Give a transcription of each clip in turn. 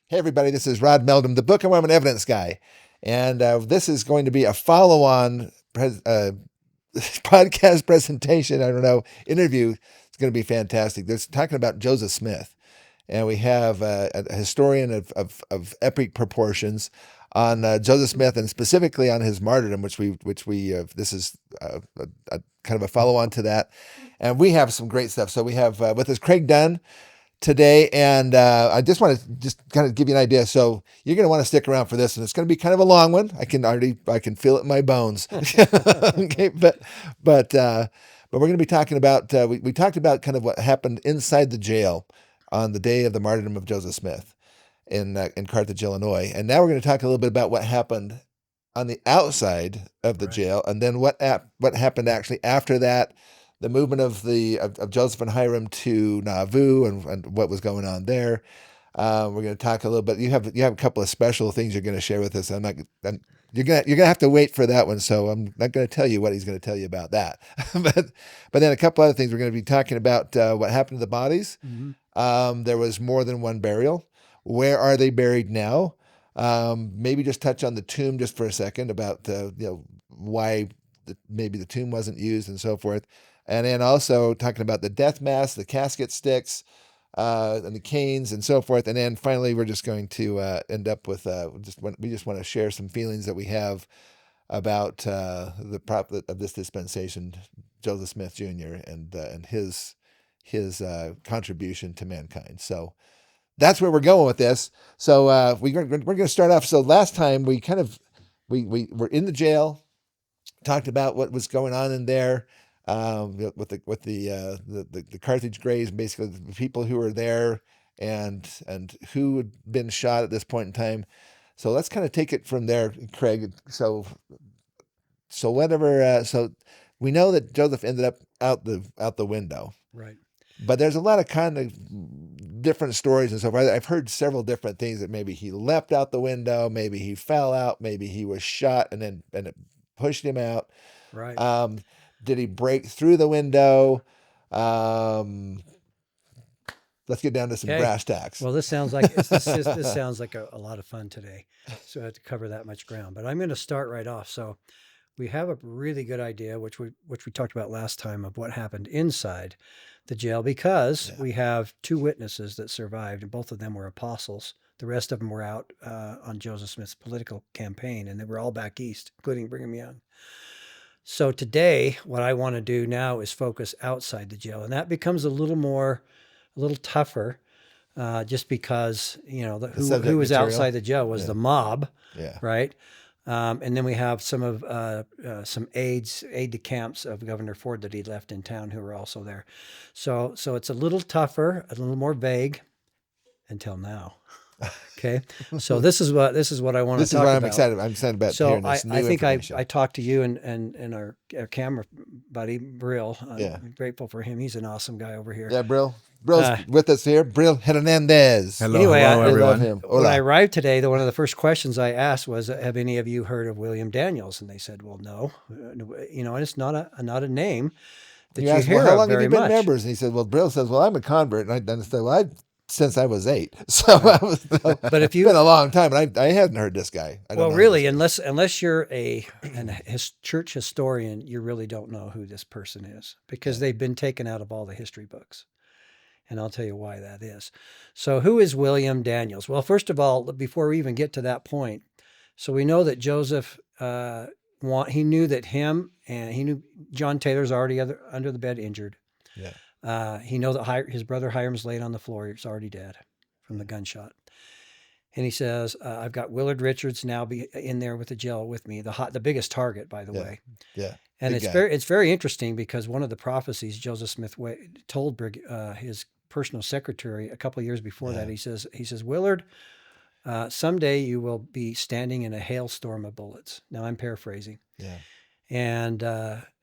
Hey, everybody, this is Rod Meldrum, the Book of Mormon evidence guy. And this is going to be a follow-on podcast presentation, interview. It's going to be fantastic. They're talking about Joseph Smith. And we have a historian of epic proportions on Joseph Smith, and specifically on his martyrdom, which we this is a kind of a follow-on to that. And we have some great stuff. So we have with us Craig Dunn today, and I just want to kind of give you an idea. So you're going to want to stick around for this, and it's going to be kind of a long one. I can feel it in my bones. Okay, but we're going to be talking about we talked about kind of what happened inside the jail on the day of the martyrdom of Joseph Smith in Carthage, Illinois, and now we're going to talk a little bit about what happened on the outside of the jail, and then what happened actually after that. The movement of Joseph and Hiram to Nauvoo and what was going on there. We're going to talk a little bit. You have a couple of special things you're going to share with us. You're gonna have to wait for that one. So I'm not going to tell you what he's going to tell you about that. but then a couple other things we're going to be talking about. What happened to the bodies? Mm-hmm. There was more than one burial. Where are they buried now? Maybe just touch on the tomb just for a second about why maybe the tomb wasn't used and so forth. And then also talking about the death mask, the casket sticks, and the canes and so forth. And then finally, we're just going to end up with we just want to share some feelings that we have about the prop of this dispensation, Joseph Smith Jr. and his contribution to mankind. So that's where we're going with this. So we're going to start off. So last time we were in the jail, talked about what was going on in there. With the Carthage Greys, basically the people who were there and who had been shot at this point in time. So let's kind of take it from there, Craig. So whatever. So we know that Joseph ended up out the window, right? But there's a lot of kind of different stories and so forth. I've heard several different things, that maybe he leapt out the window, maybe he fell out, maybe he was shot and it pushed him out. Right. Did he break through the window? Let's get down to some brass tacks. Well, this sounds like this sounds like a lot of fun today. So I have to cover that much ground. But I'm going to start right off. So we have a really good idea, which we talked about last time, of what happened inside the jail, because we have two witnesses that survived, and both of them were apostles. The rest of them were out on Joseph Smith's political campaign, and they were all back east, including Brigham Young. So today, what I want to do now is focus outside the jail, and that becomes a little tougher, just because who was outside the jail was the mob, right? And then we have some aide-de-camps of Governor Ford that he left in town who were also there. So it's a little tougher, a little more vague, until now. Okay, so this is what I want to talk about. This is what I'm excited. I'm excited about. So I think I talked to you and our camera buddy Brill. I'm grateful for him. He's an awesome guy over here. Yeah, Brill's with us here. Brill Hernandez. Hello, hello everyone. When I arrived today, one of the first questions I asked was, "Have any of you heard of William Daniels?" And they said, "Well, no. And it's not a name that you hear how long have you been much. members?" And he said, "Well, Brill says, well, I'm a convert." And I said, "Well, since I was 8, so but if you've been a long time, and I hadn't heard this guy." Well, really, unless you're a church historian, you really don't know who this person is, because they've been taken out of all the history books, and I'll tell you why that is. So, who is William Daniels? Well, first of all, before we even get to that point, so we know that Joseph he knew that he knew John Taylor's already under the bed, injured. Yeah. He knows that his brother Hiram's laid on the floor. He's already dead from the gunshot. And he says, I've got Willard Richards now in there with the jail with me, the biggest target, by the way. Yeah. And it's very interesting, because one of the prophecies Joseph Smith told his personal secretary a couple of years before that, he says, Willard, someday you will be standing in a hailstorm of bullets. Now I'm paraphrasing. Yeah.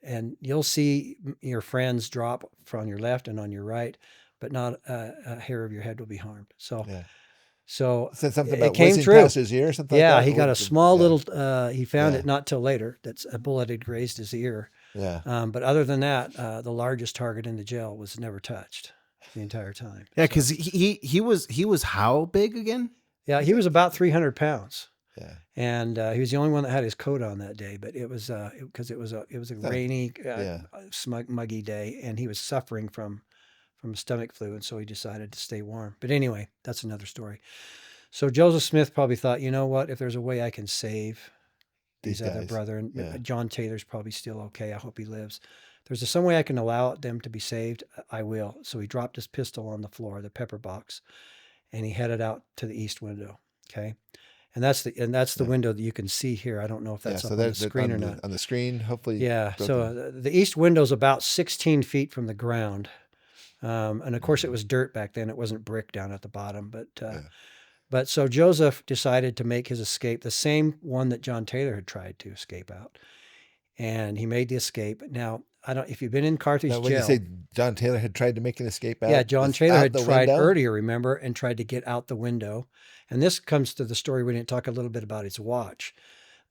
And you'll see your friends drop from your left and on your right, but not a hair of your head will be harmed. So said something about it came true. Past his ear or something. Yeah, like that? he got a small little. He found it not till later. That's a bullet had grazed his ear. Yeah. But other than that, the largest target in the jail was never touched the entire time. Yeah, because he was how big again? Yeah, he was about 300 pounds. Yeah. And he was the only one that had his coat on that day, but it was because it was a Huh. rainy, Yeah. muggy day, and he was suffering from a stomach flu, and so he decided to stay warm. But anyway, that's another story. So Joseph Smith probably thought, you know what, if there's a way I can save These these other guys. brethren, Yeah. John Taylor's probably still okay. I hope he lives. There's some way I can allow them to be saved. I will. So he dropped his pistol on the floor, the pepper box, and he headed out to the east window. Okay. And that's the Yeah. window that you can see here. I don't know if Yeah. that's So up on they're the screen or not. on the screen. Hopefully. Yeah. both So of them. the east window's about 16 feet from the ground. And of course, it was dirt back then. It wasn't brick down at the bottom. Yeah. But so Joseph decided to make his escape, the same one that John Taylor had tried to escape out. And he made the escape. Now, I don't, if you've been in Carthage Now, when you jail, say John Taylor had tried to make an escape out, yeah, John this- Taylor out had the tried window? earlier, remember, and tried to get out the window. And this comes to the story. We didn't talk a little bit about his watch.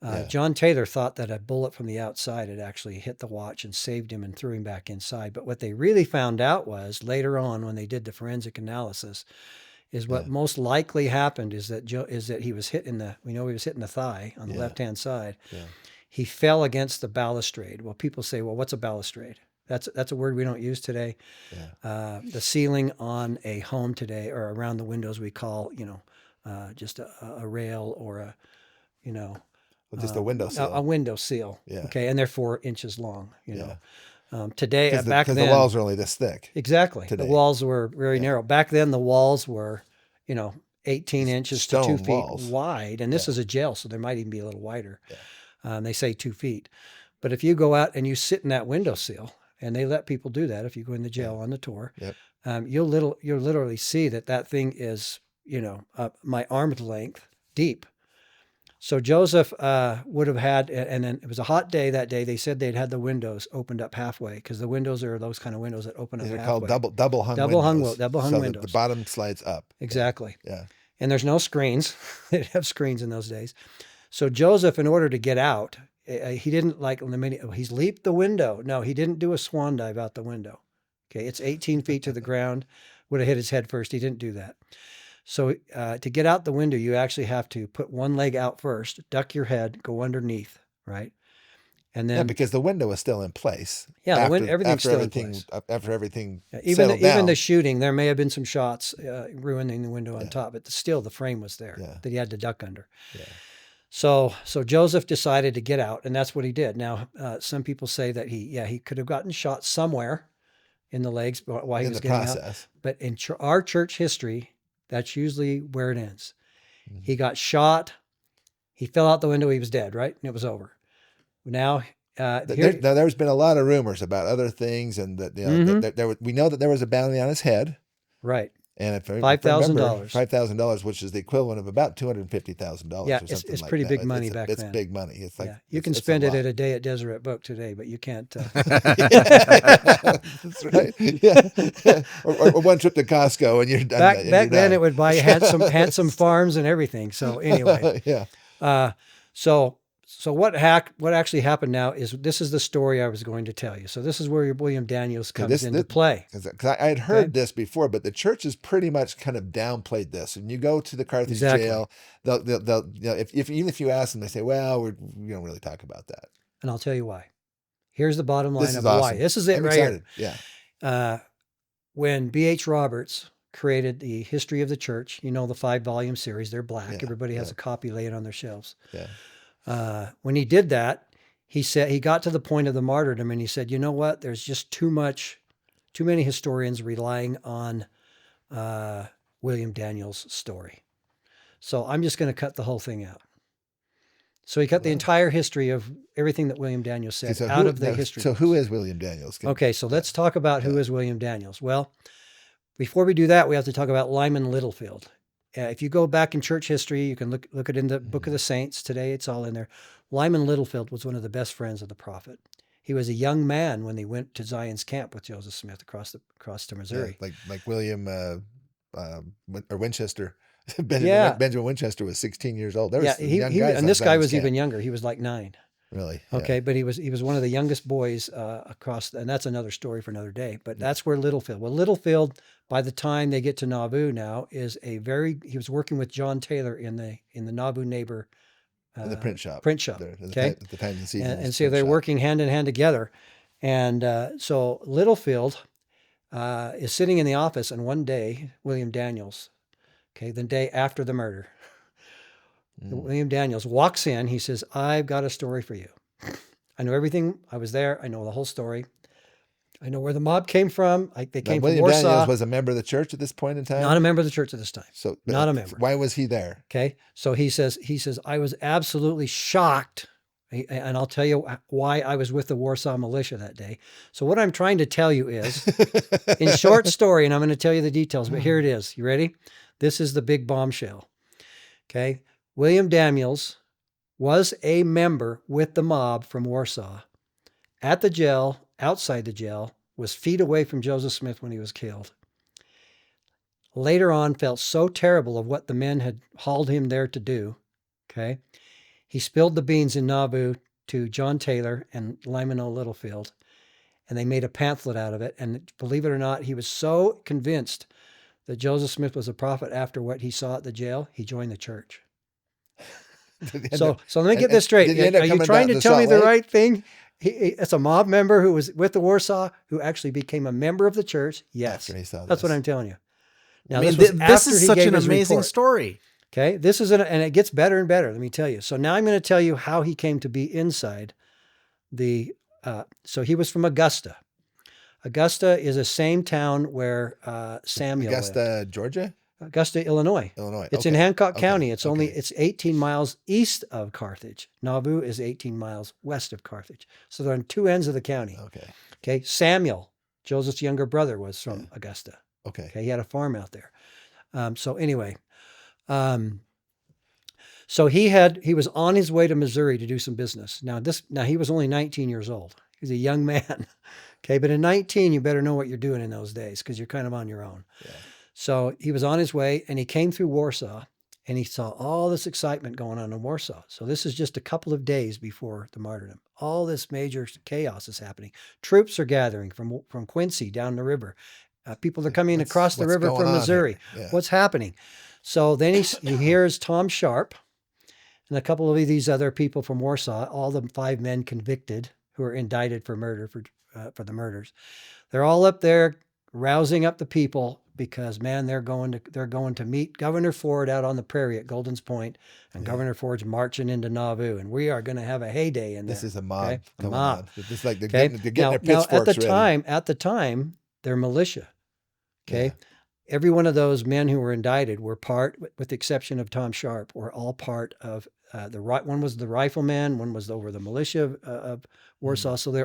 Yeah. John Taylor thought that a bullet from the outside had actually hit the watch and saved him and threw him back inside. But what they really found out was later on, when they did the forensic analysis, is what Yeah. most likely happened is that he was hit he was hit in the thigh on the Yeah. left-hand side. Yeah. He fell against the balustrade. Well, people say, well, what's a balustrade? That's a word we don't use today. Yeah. The ceiling on a home today, or around the windows, we call, just a rail, or a, Well, just a window sill. a window seal. Yeah. Okay, and they're 4 inches long. Yeah. Today, back Because then, the walls are only this thick. exactly, today. the walls were very narrow. Back then, the walls were, 18 inches to 2 Stone feet walls. wide, and this is a jail, so there might even be a little wider. Yeah. They say 2 feet, but if you go out and you sit in that window sill, and they let people do that if you go in the jail on the tour, Yep. you'll literally see that thing is, my arm's length deep. So Joseph would have had, and then it was a hot day that day. They said they'd had the windows opened up halfway, because the windows are those kind of windows that open up They're halfway. called double hung Double hung windows. double hung so windows. The bottom slides up. Exactly. Yeah. And there's no screens. They didn't have screens in those days. So Joseph, in order to get out, he didn't he's leaped the window. No, he didn't do a swan dive out the window. Okay, it's 18 feet to the ground. Would have hit his head first. He didn't do that. So to get out the window, you actually have to put one leg out first, duck your head, go underneath, right? And then because the window is still in place. Yeah, after, everything's after still everything, in place. After everything Even settled down. the shooting, there may have been some shots ruining the window on top, but still the frame was there that he had to duck under. Yeah. So Joseph decided to get out, and that's what he did. Now, some people say that he could have gotten shot somewhere in the legs while he was getting out. But in our church history, that's usually where it ends. Mm-hmm. He got shot. He fell out the window. He was dead, right? And it was over. Now, there's been a lot of rumors about other things, and that we know that there was a bounty on his head, right? And if $5,000, $5,000, which is the equivalent of about $250,000. Yeah, or something it's like pretty that. big money back then. It's big money. It's like you can spend it at a day at Deseret Book today, but you can't. That's right. Yeah. Or one trip to Costco and you're done. Back then, it would buy handsome farms and everything. So anyway, yeah. So what actually happened now is this is the story I was going to tell you. So this is where your William Daniels comes into play. Because I had heard this before, but the church has pretty much kind of downplayed this. And you go to the Carthage jail, they'll even if you ask them, they say, "Well, we don't really talk about that." And I'll tell you why. Here's the bottom line of awesome. why. This is it I'm right excited. here. Yeah. When B.H. Roberts created the History of the Church, the 5-volume series, they're black. Yeah, Everybody has a copy laying on their shelves. Yeah. When he did that, he said he got to the point of the martyrdom, and he said, "You know what? There's just too many historians relying on William Daniels' story. So I'm just going to cut the whole thing out." So he cut the entire history of everything that William Daniels said out of the history. So who is William Daniels? Okay, so let's talk about who is William Daniels. Well, before we do that, we have to talk about Lyman Littlefield. If you go back in church history, you can look it in the Book of the Saints. Today, it's all in there. Lyman Littlefield was one of the best friends of the prophet. He was a young man when they went to Zion's camp with Joseph Smith across to Missouri. Yeah, like William or Winchester. Benjamin Winchester was 16 years old. There was young guys and this guy was camp. even younger. He was like 9. Really? Yeah. Okay, but he was one of the youngest boys across, and that's another story for another day. But that's where Littlefield. Well, Littlefield, by the time they get to Nauvoo now, he was working with John Taylor in the Nauvoo neighbor In the print shop. print shop. Okay, The times and seasons. and so they're working hand in hand together, and so Littlefield is sitting in the office, and one day William Daniels, okay, the day after the murder. William Daniels walks in. He says, "I've got a story for you. I know everything. I was there. I know the whole story. I know where the mob came from. They came from William Warsaw." Daniels was a member of the church at this point in time? Not a member of the church at this time. So, not a member. Why was he there? Okay. So he says, I was absolutely shocked. And I'll tell you why I was with the Warsaw militia that day. So what I'm trying to tell you is, in short story, and I'm going to tell you the details, but here it is. You ready? This is the big bombshell. Okay. William Daniels was a member with the mob from Warsaw at the jail, outside the jail, was feet away from Joseph Smith when he was killed. Later on, felt so terrible of what the men had hauled him there to do. Okay. He spilled the beans in Nauvoo to John Taylor and Lyman O. Littlefield, and they made a pamphlet out of it. And believe it or not, he was so convinced that Joseph Smith was a prophet after what he saw at the jail, he joined the church. So let me get this straight. Are you trying to tell me the right thing? It's a mob member who was with the Warsaw who actually became a member of the church. Yes, that's what I'm telling you. Now, this is such an amazing story. Okay, and it gets better and better. Let me tell you. So now I'm going to tell you how he came to be inside the. So he was from Augusta. Augusta is the same town where Samuel lived. Augusta, Georgia. Augusta, Illinois. It's in Hancock County. It's 18 miles east of Carthage. Nauvoo is 18 miles west of Carthage. So they're on two ends of the county. Okay. Samuel, Joseph's younger brother, was from Augusta. Okay. He had a farm out there. So anyway, so he was on his way to Missouri to do some business. Now he was only 19 years old. He was a young man. Okay. But at 19, you better know what you're doing in those days because you're kind of on your own. Yeah. So he was on his way and he came through Warsaw and he saw all this excitement going on in Warsaw. So this is just a couple of days before the martyrdom. All this major chaos is happening. Troops are gathering from Quincy down the river. People are coming across the river from Missouri. Yeah. What's happening? So then he hears Tom Sharp and a couple of these other people from Warsaw, all the 5 men convicted who are indicted for murder, for the murders. They're all up there rousing up the people because, man, they're going to meet Governor Ford out on the prairie at Golden's Point, and Governor Ford's marching into Nauvoo, and we are going to have a heyday in there. This is a mob. Okay? A mob. It's like they're getting their pitchforks at the time, they're militia. Okay. Yeah. Every one of those men who were indicted were part, with the exception of Tom Sharp, were all part of one was the rifleman, one was over the militia of Warsaw. So they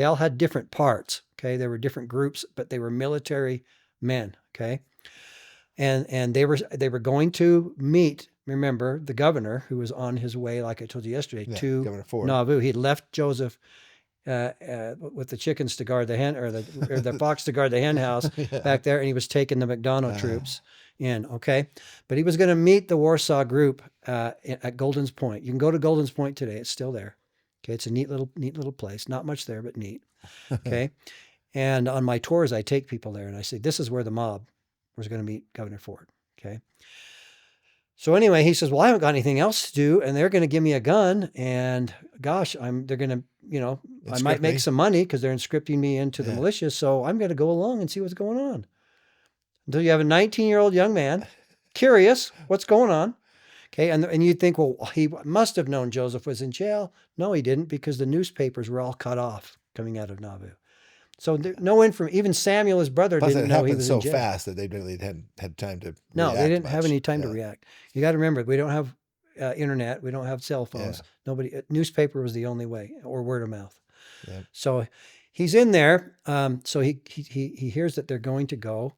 all had different parts. Okay. They were different groups, but they were military men. Okay. And they were going to meet, remember, the governor who was on his way, like I told you yesterday, to Nauvoo. He'd left Joseph with the chickens to guard the hen, or the fox to guard the hen house back there, and he was taking the McDonough troops in. Okay, but he was going to meet the Warsaw group at Golden's Point. You can go to Golden's Point today; it's still there. Okay, it's a neat little place. Not much there, but neat. Okay, and on my tours, I take people there, and I say, "This is where the mob was going to meet Governor Ford." Okay. So anyway, he says, "Well, I haven't got anything else to do, and they're going to give me a gun, and gosh, they're going to, I might make some money because they're inscripting me into the militia, so I'm going to go along and see what's going on." Until you have a 19-year-old young man, curious what's going on. Okay, and you'd think, well, he must have known Joseph was in jail. No, he didn't, because the newspapers were all cut off coming out of Nauvoo. So no information. Even Samuel, his brother, didn't know he was in jail. So fast that they really hadn't had time to. No, they didn't have any time to react. You got to remember, we don't have internet, we don't have cell phones. Newspaper was the only way, or word of mouth. Yeah. So he's in there. So he hears that they're going to go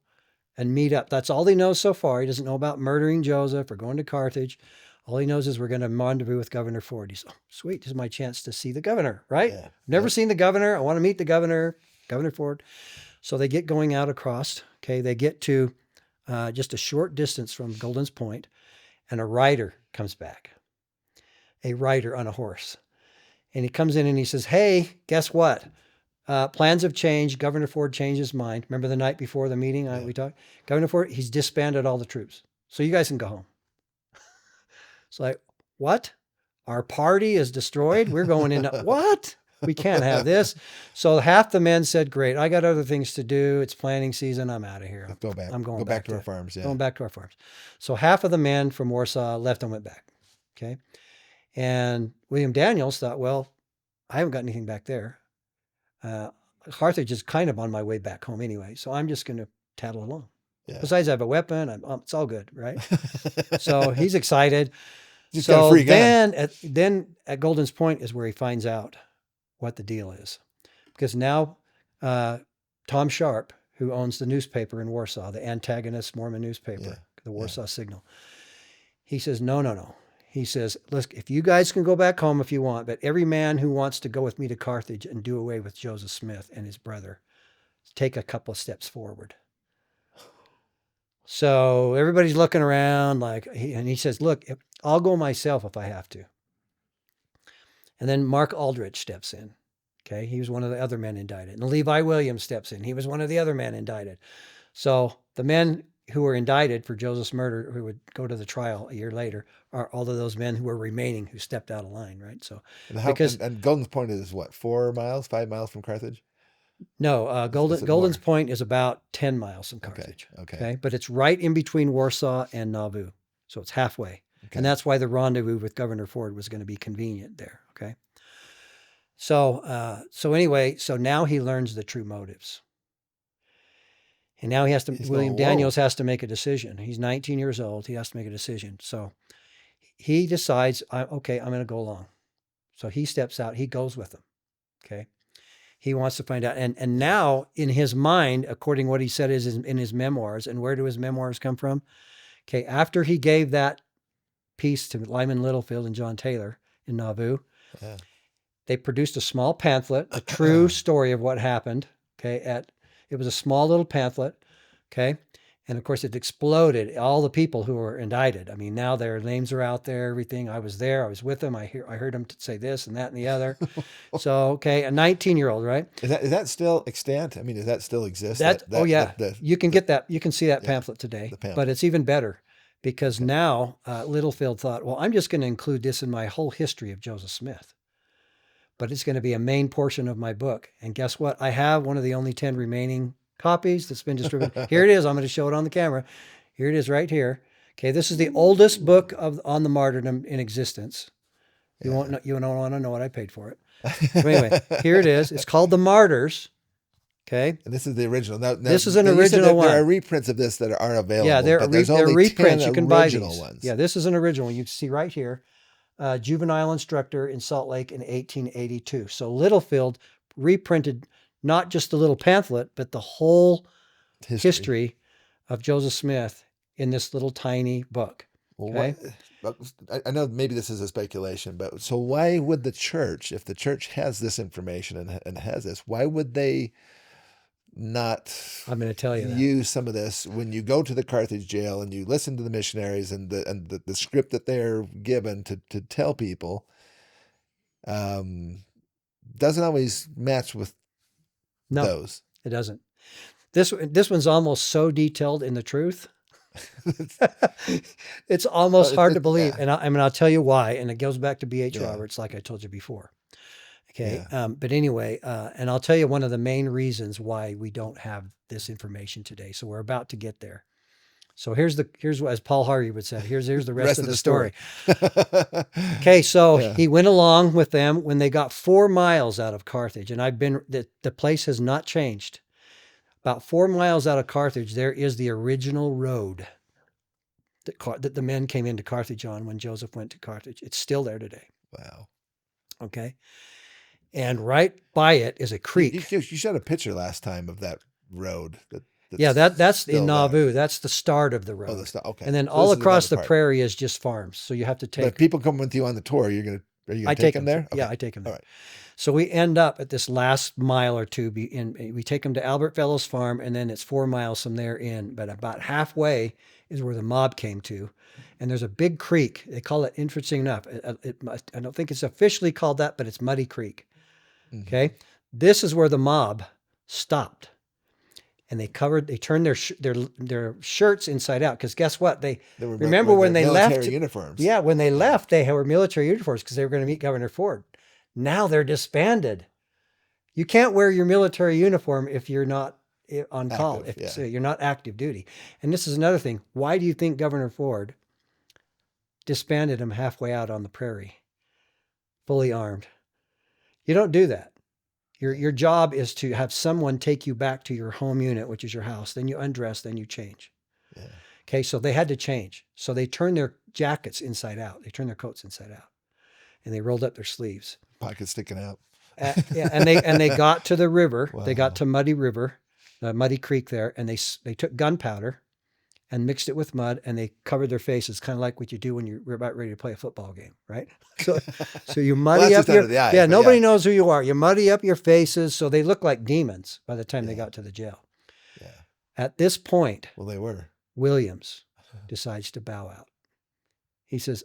and meet up. That's all he knows so far. He doesn't know about murdering Joseph or going to Carthage. All he knows is we're going to rendezvous with Governor Ford. He's, sweet, this is my chance to see the governor, right? Yeah. Never seen the governor. I want to meet the governor. Governor Ford. So they get going out across. Okay, they get to just a short distance from Golden's Point, and a rider comes back. A rider on a horse. And he comes in and he says, hey, guess what? Plans have changed. Governor Ford changed his mind. Remember the night before the meeting we talked? Governor Ford, he's disbanded all the troops. So you guys can go home. It's like, what? Our party is destroyed? We're going into what? We can't have this. So half the men said, great, I got other things to do. It's planting season. I'm out of here. Let's go back. I'm going go back to our farms. Yeah. Going back to our farms. So half of the men from Warsaw left and went back. Okay. And William Daniels thought, well, I haven't got anything back there. Carthage is kind of on my way back home anyway. So I'm just going to tattle along. Yeah. Besides, I have a weapon. It's all good, right? So he's excited. He's got a free gun. Then at Golden's Point is where he finds out what the deal is. Because now Tom Sharp, who owns the newspaper in Warsaw, the antagonist Mormon newspaper, the Warsaw Signal, he says, no. He says, look, if you guys can go back home if you want, but every man who wants to go with me to Carthage and do away with Joseph Smith and his brother, take a couple of steps forward. So everybody's looking around and he says, look, I'll go myself if I have to. And then Mark Aldrich steps in. Okay. He was one of the other men indicted. And Levi Williams steps in. He was one of the other men indicted. So the men who were indicted for Joseph's murder, who would go to the trial a year later, are all of those men who were remaining, who stepped out of line, right? So, and Golden's Point is what, 5 miles from Carthage? No, Golden's Point is about 10 miles from Carthage. Okay. But it's right in between Warsaw and Nauvoo. So it's halfway. Okay. And that's why the rendezvous with Governor Ford was going to be convenient there. Okay. So now he learns the true motives. And now William Daniels has to make a decision. He's 19 years old. He has to make a decision. So he decides, I'm going to go along. So he steps out. He goes with them. Okay. He wants to find out. And now in his mind, according to what he said is in his memoirs, and where do his memoirs come from? Okay. After he gave that piece to Lyman Littlefield and John Taylor in Nauvoo, they produced a small pamphlet, a true story of what happened. Okay. It was a small little pamphlet. Okay. And of course it exploded. All the people who were indicted. I mean, now their names are out there, everything. I was there. I was with them. I heard them say this and that and the other. So, okay. A 19-year-old, right? Is that still extant? I mean, does that still exist? You can get that. You can see that pamphlet today, but it's even better because now Littlefield thought, well, I'm just going to include this in my whole history of Joseph Smith. But it's going to be a main portion of my book. And guess what? I have one of the only 10 remaining copies that's been distributed. Here it is. I'm going to show it on the camera. Here it is right here. Okay, this is the oldest book on the martyrdom in existence. You don't want to know what I paid for it. But anyway, here it is. It's called The Martyrs. Okay. And this is the original. Now, this is an original one. There are reprints of this that aren't available. Yeah, there are reprints. You can buy these. Ones. Yeah, this is an original one. You can see right here. Juvenile instructor in Salt Lake in 1882. So Littlefield reprinted not just the little pamphlet, but the whole history of Joseph Smith in this little tiny book. Okay? Well, I know maybe this is a speculation, but so why would the church, if the church has this information and has this, why would they not I'm going to tell you use some of this when you go to the Carthage jail and you listen to the missionaries and the script that they're given to tell people doesn't always match with those. It doesn't. This one's almost so detailed in the truth. It's almost hard to believe. Yeah. And I'll tell you why. And it goes back to B.H. Roberts, like I told you before. Okay. Yeah. But anyway, and I'll tell you one of the main reasons why we don't have this information today. So we're about to get there. So here's what, as Paul Harvey would say, here's the rest of the story. Okay. So he went along with them when they got 4 miles out of Carthage, and the place has not changed. About 4 miles out of Carthage, there is the original road that the men came into Carthage on when Joseph went to Carthage. It's still there today. Wow. Okay. And right by it is a creek. You showed a picture last time of that road. That's in Nauvoo. That's the start of the road. Okay. And then all across the prairie is just farms. So you have to take. But if people come with you on the tour, are you going to take them there? Okay. Yeah, I take them there. All right. So we end up at this last mile or two. We take them to Albert Fellows Farm, and then it's 4 miles from there in. But about halfway is where the mob came to. And there's a big creek. They call it, interesting enough, I don't think it's officially called that, but it's Muddy Creek. Mhm. Okay. This is where the mob stopped. And they turned their shirts inside out. Because guess what? Remember when they left military uniforms. Yeah, when they left, they were military uniforms because they were going to meet Governor Ford. Now they're disbanded. You can't wear your military uniform if you're not on call. So you're not active duty. And this is another thing. Why do you think Governor Ford disbanded them halfway out on the prairie, fully armed? You don't do that. Your job is to have someone take you back to your home unit, which is your house. Then you undress, then you change. Yeah. Okay, so they had to change. So they turned their jackets inside out. They turned their coats inside out. And they rolled up their sleeves. Pockets sticking out. Yeah, and they got to the river. Wow. They got to Muddy River, Muddy Creek there, and they took gunpowder and mixed it with mud, and they covered their faces, kind of like what you do when you're about ready to play a football game, right? So you muddy up your nobody knows who you are. You muddy up your faces, so they look like demons by the time they got to the jail. Yeah. At this point, Well, they were. Williams decides to bow out. He says,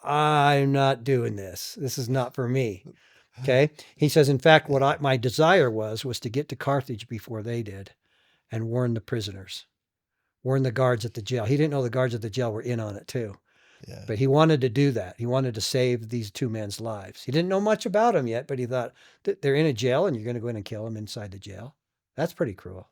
"I'm not doing this. This is not for me." Okay. He says, in fact, my desire was to get to Carthage before they did and warn the prisoners, warn the guards at the jail. He didn't know the guards at the jail were in on it too. Yeah. But he wanted to do that. He wanted to save these 2 men's lives. He didn't know much about them yet, but he thought they're in a jail and you're going to go in and kill them inside the jail. That's pretty cruel.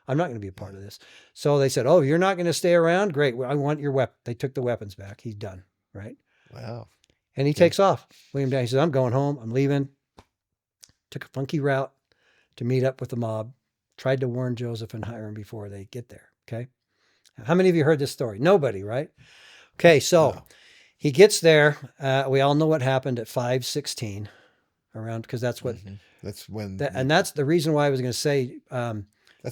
I'm not going to be a part of this. So they said, "Oh, you're not going to stay around? Great. Well, I want your weapon." They took the weapons back. He's done. Right. Wow. And he takes off. William Down. He says, "I'm going home. I'm leaving." Took a funky route to meet up with the mob. Tried to warn Joseph and Hiram before they get there. Okay. How many of you heard this story? Nobody, right? Okay. So he gets there. We all know what happened at 5:16 around, because that's what, that's when, and that's the reason why I was going to say,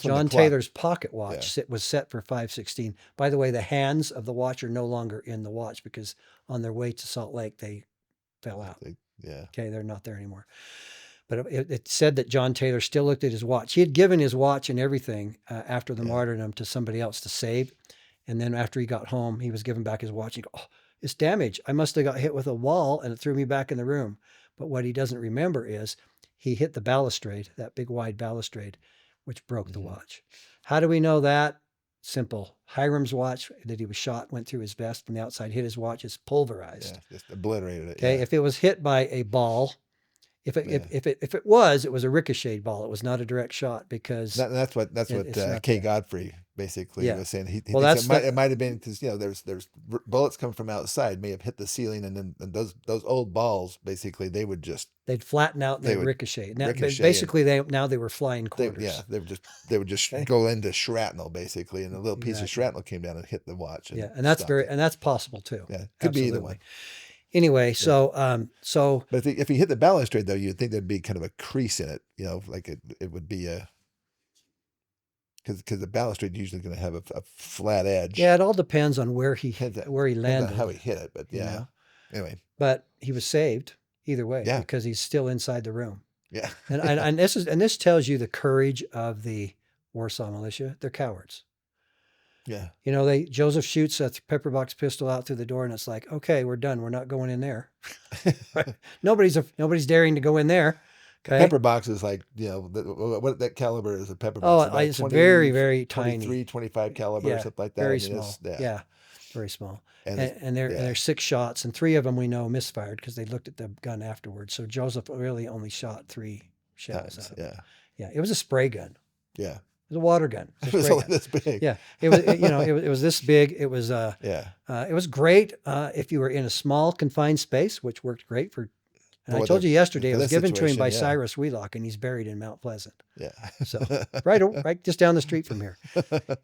John Taylor's pocket watch was set for 5:16. By the way, the hands of the watch are no longer in the watch because on their way to Salt Lake, they fell out. Okay, they're not there anymore. But it said that John Taylor still looked at his watch. He had given his watch and everything after the martyrdom to somebody else to save. And then after he got home, he was given back his watch. He go, "Oh, it's damaged. I must have got hit with a wall and it threw me back in the room." But what he doesn't remember is he hit the balustrade, that big wide balustrade, which broke the watch. How do we know that? Simple. Hiram's watch that he was shot went through his vest from the outside, hit his watch. It's pulverized. Yeah, just obliterated it. Okay, if it was hit by a ball, if it was a ricocheted ball. It was not a direct shot, because that's what Kay Godfrey basically was saying. He thinks it might have been because there's bullets come from outside, may have hit the ceiling, and then those old balls basically they'd flatten out and they'd ricochet. Now, basically they were flying quarters. They would just go into shrapnel basically, and a little piece of shrapnel came down and hit the watch. And that's possible too. Yeah, could be either one. Anyway, so but if he hit the balustrade though, you'd think there'd be kind of a crease in it, like it would be because the balustrade is usually going to have a flat edge. Yeah, it all depends on where he landed, how he hit it, but anyway. But he was saved either way because he's still inside the room. Yeah, and this tells you the courage of the Warsaw militia. They're cowards. Yeah. Joseph shoots a pepper box pistol out through the door, and it's like, okay, we're done. We're not going in there. Nobody's daring to go in there. Okay. Pepper box is like, what that caliber is a pepper box? Oh, it's 20, very, very 23, tiny. 25 caliber, something like that. Very small. Very small. And there's 6 shots, and 3 of them we know misfired because they looked at the gun afterwards. So Joseph really only shot 3 shells out of it. Yeah. It was a spray gun. Yeah. It was a water gun. It was only this big. Yeah, it was. It was this big. It was. It was great if you were in a small confined space, which worked great for. And I told you yesterday, it was given to him by Cyrus Wheelock, and he's buried in Mount Pleasant. Yeah. So right just down the street from here.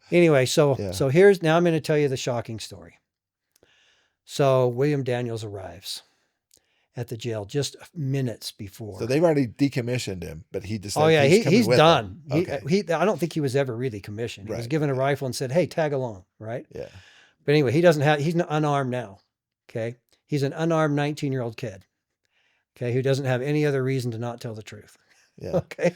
Anyway, so now I'm going to tell you the shocking story. So William Daniels arrives at the jail just minutes before. So they've already decommissioned him, but he decided. Oh yeah, he's done. Okay. I don't think he was ever really commissioned. He was given a rifle and said, "Hey, tag along." Right. Yeah. But anyway, he's unarmed now. Okay. He's an unarmed 19-year-old kid. okay, who doesn't have any other reason to not tell the truth. Yeah. Okay.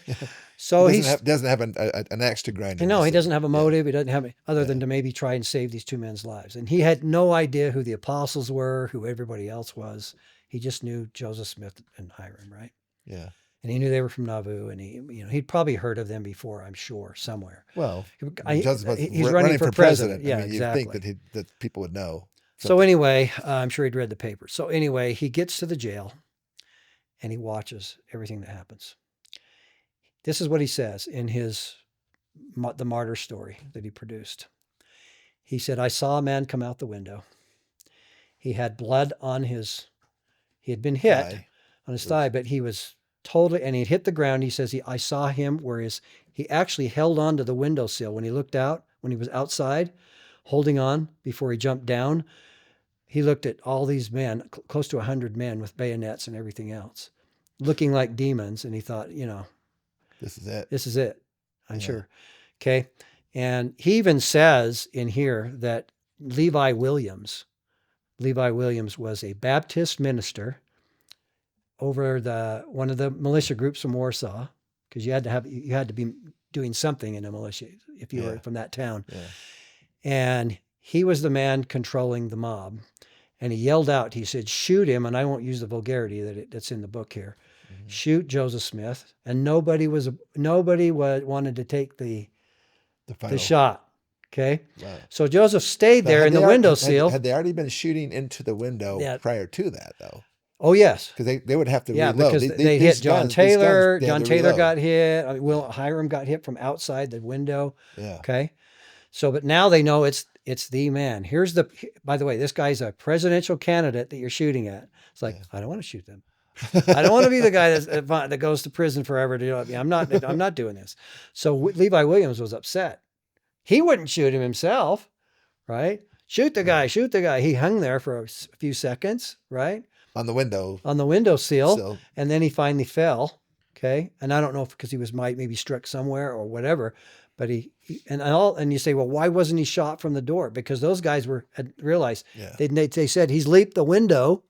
So he doesn't have an axe to grind. No, he doesn't have a motive. He doesn't have other than to maybe try and save these two men's lives. And he had no idea who the apostles were, who everybody else was. He just knew Joseph Smith and Hiram, right? Yeah. And he knew they were from Nauvoo, and he'd probably heard of them before, I'm sure, somewhere. Well, he's running for president. Yeah, exactly. You'd think that people would know. So anyway, I'm sure he'd read the paper. So anyway, he gets to the jail, and he watches everything that happens. This is what he says in the martyr story that he produced. He said, I saw a man come out the window. He had blood on he had been hit on his thigh, but he was totally, and he'd hit the ground. He says, I saw him where he actually held on to the windowsill when he looked out, when he was outside, holding on before he jumped down. He looked at all these men, close to 100 men with bayonets and everything else, looking like demons. And he thought, this is it. This is it. I'm sure. Okay. And he even says in here that Levi Williams was a Baptist minister over one of the militia groups from Warsaw, because you had to be doing something in a militia if you were from that town. Yeah. And he was the man controlling the mob. And he yelled out, he said, shoot him. And I won't use the vulgarity that's in the book here. Mm-hmm. Shoot Joseph Smith. And nobody wanted to take the shot. Okay. Wow. So Joseph stayed there in the windowsill. Had they already been shooting into the window prior to that, though? Oh, yes. Because they would have to reload. Because they hit John Taylor. John Taylor got hit. Hiram got hit from outside the window. Yeah. Okay. So, but now they know it's the man. By the way, this guy's a presidential candidate that you're shooting at. It's like, I don't want to shoot them. I don't want to be the guy that goes to prison forever. I'm not doing this. So Levi Williams was upset. He wouldn't shoot him himself, right? Shoot the guy. He hung there for a few seconds, right? On the windowsill, and then he finally fell. Okay, and I don't know if because he was maybe struck somewhere or whatever, but and you say, well, why wasn't he shot from the door? Because those guys had realized they said he's leaped the window.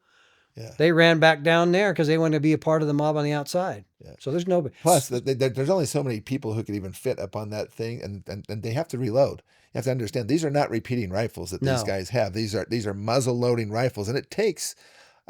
Yeah. They ran back down there because they wanted to be a part of the mob on the outside. Yeah. So there's nobody. Plus, there's only so many people who could even fit up on that thing, and they have to reload. You have to understand these are not repeating rifles that these guys have. These are muzzle loading rifles, and it takes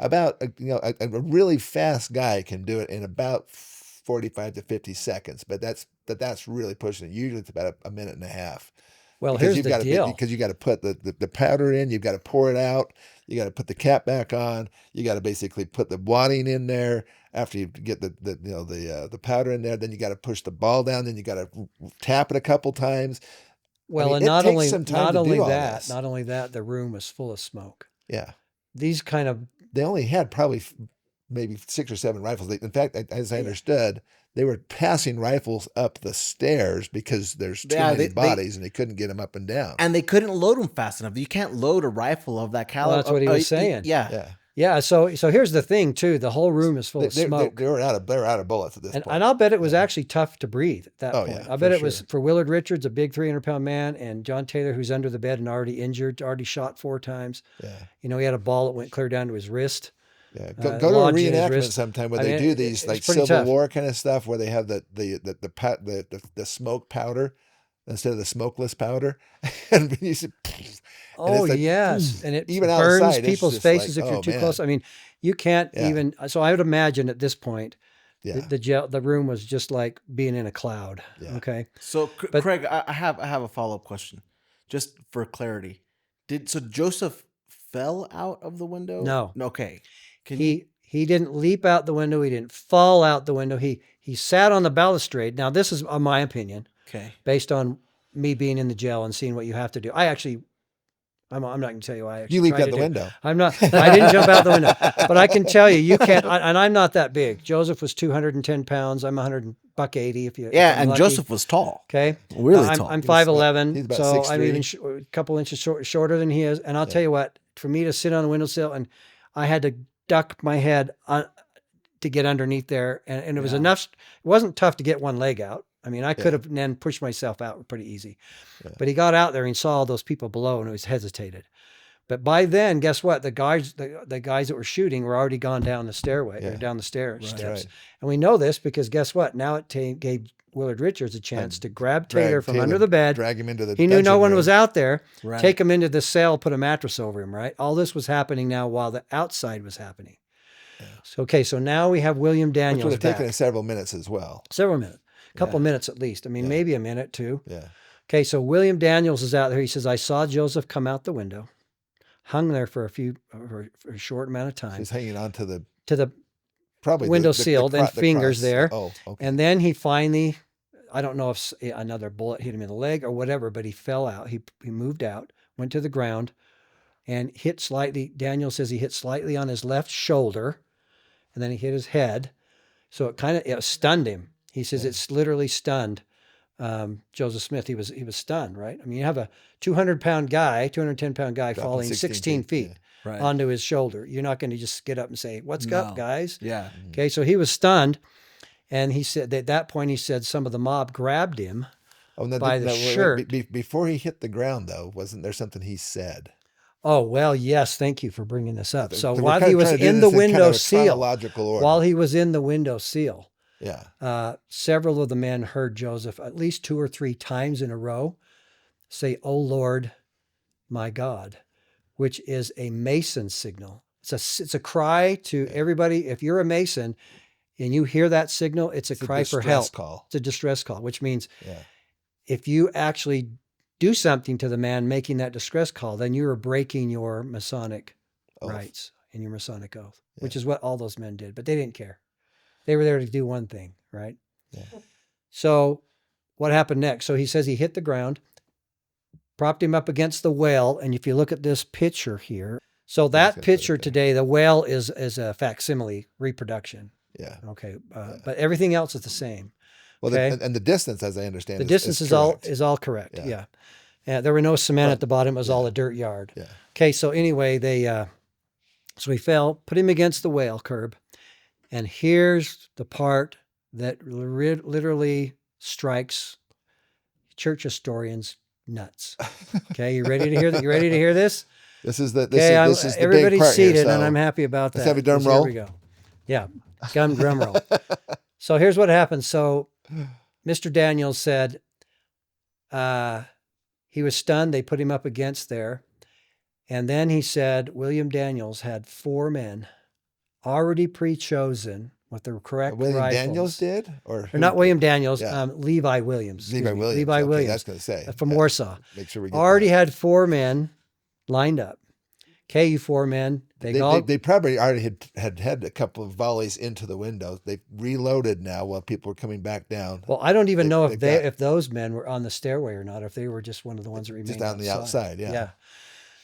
about a really fast guy can do it in about 45 to 50 seconds, but that's really pushing it. Usually it's about a minute and a half. Well, here's the deal. Because you got to put the powder in, you've got to pour it out, you got to put the cap back on, you got to basically put the wadding in there after you get the powder in there. Then you got to push the ball down, then you got to tap it a couple times. Well, and not only that, the room was full of smoke. Yeah, they only had probably maybe 6 or 7 rifles. In fact, as I understood, they were passing rifles up the stairs because there's too many bodies and they couldn't get them up and down. And they couldn't load them fast enough. You can't load a rifle of that caliber. Well, that's what he was saying. Yeah. So here's the thing too. The whole room is full of smoke. They were out of bullets at this point. And I'll bet it was actually tough to breathe at that point. I bet it was for Willard Richards, a big 300-pound man, and John Taylor, who's under the bed and already injured, already shot 4 times. Yeah. He had a ball that went clear down to his wrist. Yeah, go to a reenactment sometime where they do these like Civil War kind of stuff where they have the smoke powder instead of the smokeless powder, and you see, yes, and it even burns outside, people's faces if you're too close. I mean, you can't even. So I would imagine at this point, the room was just like being in a cloud. Yeah. Okay. So, Craig, I have a follow-up question, just for clarity. So Joseph fell out of the window? No. Okay. He didn't leap out the window. He didn't fall out the window. He sat on the balustrade. Now, this is my opinion. Okay. Based on me being in the jail and seeing what you have to do. I'm not going to tell you why I actually you leaped out the window. I didn't jump out the window, but I can tell you can't. And I'm not that big. Joseph was 210 pounds. I'm 180. If and lucky. Joseph was tall. Okay, really tall. I'm 5'11", he's about so 6'3". I'm even a couple inches shorter than he is. And I'll tell you what, for me to sit on the windowsill, and I had to duck my head to get underneath there, and it was enough. It wasn't tough to get one leg out. I mean, I could have then pushed myself out pretty easy. Yeah. But he got out there and saw all those people below and he was hesitated. But by then, guess what? The guys that were shooting were already gone down the stairway, or Yeah. down the steps. right. And we know this because guess what? Now it gave Willard Richards a chance to grab Drag Taylor from under the bed. drag him into the He knew no dungeon one room. was out there. Right. Take him into the cell, put a mattress over him, right? All this was happening now while the outside was happening. So now we have William Which Daniels would have taken back. us several minutes as well. Several minutes. A couple minutes at least. I mean, maybe a minute, too. Yeah. Okay, so William Daniels is out there. He says, I saw Joseph come out the window, hung there for a short amount of time, He's hanging on to the probably window sill, then fingers cross. there. Oh, okay. And then he finally, I don't know if another bullet hit him in the leg or whatever, but he fell out. He moved out, went to the ground, and hit slightly. Daniel says he hit slightly on his left shoulder, and then he hit his head. So it stunned him. He says it's literally stunned Joseph Smith. He was stunned, right? I mean, you have a 210-pound guy Dropping falling 16 feet Right. onto his shoulder. You're not going to just get up and say, "What's up, guys?" Yeah. Okay, so he was stunned, and he said at that point, he said some of the mob grabbed him by the shirt. Before he hit the ground, though, wasn't there something he said? Oh, well, yes, thank you for bringing this up. So We're while kind he of was trying to do in this the kind window of a seal, chronological order. while he was in the window seal, yeah. Several of the men heard Joseph at least 2 or 3 times in a row say, "O Lord, my God," which is a Mason signal. It's a cry to everybody. If you're a Mason and you hear that signal, it's a cry for help. Call. It's a distress call, which means Yeah. if you actually do something to the man making that distress call, then you are breaking your Masonic Oath. rights and your Masonic oath, which is what all those men did. But they didn't care. They were there to do one thing, right? Yeah. So what happened next? So he says he hit the ground, propped him up against the well. And if you look at this picture here, so that gonna put it picture there. today, the well is a facsimile reproduction. Yeah. Okay. But everything else is the same. Well, Okay. and the distance, as I understand, The distance is correct. all correct. Yeah. Yeah. There were no cement at the bottom. It was all a dirt yard. Yeah. Okay. So anyway, so he fell, put him against the well curb. And here's the part that literally strikes church historians nuts. Okay. You ready to hear that? You ready to hear this? This is the Okay, this is the everybody's big part seated, here, so and I'm happy about that. let's have a drum because roll. Here we go. Yeah, drum roll. So here's what happened. So Mr. Daniels said he was stunned. They put him up against there. And then he said William Daniels had 4 men already pre-chosen with the correct William rifles. Daniels did, or Or not William Daniels, Yeah. Levi Williams. Levi excuse me, Williams. Levi Okay, Williams. that's going to say From Yeah. Warsaw. Make sure we get Already that. had 4 men lined up. Okay, you 4 men. They probably already had a couple of volleys into the window. They reloaded now while people were coming back down. Well, I don't even know if they've got- if those men were on the stairway or not, if they were just one of the ones that remained Just on the outside, yeah. Yeah.